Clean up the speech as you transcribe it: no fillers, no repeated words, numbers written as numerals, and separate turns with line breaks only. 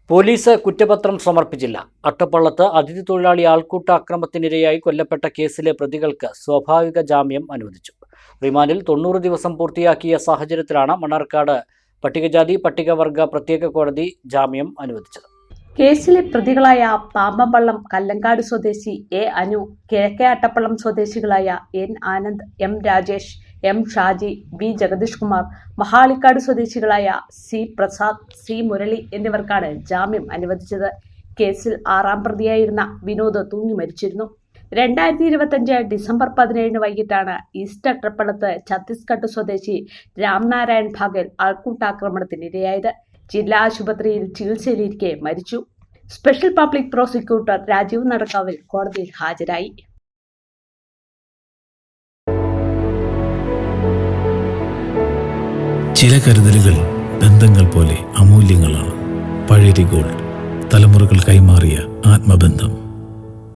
Police കുറ്റപത്രം സമർപ്പിച്ചില്ല. അട്ടപ്പള്ളത്ത് അതിഥി തൊഴിലാളി ആൾക്കൂട്ട അക്രമത്തിനിരയായി കൊല്ലപ്പെട്ട കേസിലെ പ്രതികൾക്ക് സ്വാഭാവിക ജാമ്യം അനുവദിച്ചു. റിമാൻഡിൽ 90 ദിവസം പൂർത്തിയാക്കിയ സാഹചര്യത്തിലാണ് മണ്ണാർക്കാട് പട്ടികജാതി പട്ടികവർഗ പ്രത്യേക കോടതി ജാമ്യം അനുവദിച്ചത്.
കേസിലെ പ്രതികളായ പാമ്പമ്പള്ളം കല്ലങ്കാട് സ്വദേശി എ അനു, കിഴക്കേ അട്ടപ്പള്ളം സ്വദേശികളായ N Anand, M Rajesh, M Shaji, B Jagadish Kumar, Mahalikkad സ്വദേശികളായ സി പ്രസാദ്, സി മുരളി എന്നിവർക്കാണ് ജാമ്യം അനുവദിച്ചത്. കേസിൽ 6ാം പ്രതിയായിരുന്ന വിനോദ് തൂങ്ങി മരിച്ചിരുന്നു. 2025 ഡിസംബർ 17 വൈകിട്ടാണ് ഈസ്റ്റ് അട്ടപ്പള്ളത്ത് ഛത്തീസ്ഗഡ് സ്വദേശി രാംനാരായൺ ഭാഗൽ ആൾക്കൂട്ടാക്രമണത്തിനിരയായത്. ജില്ലാ ആശുപത്രിയിൽ ചികിത്സയിലിരിക്കെ മരിച്ചു. സ്പെഷ്യൽ പബ്ലിക് പ്രോസിക്യൂട്ടർ രാജീവ് നടക്കാവിൽ കോടതിയിൽ ഹാജരായി.
ചില കരുതലുകൾ ബന്ധങ്ങൾ പോലെ അമൂല്യങ്ങളാണ്. പഴരി ഗോൾഡ്, തലമുറകൾ കൈമാറിയ ആത്മബന്ധം.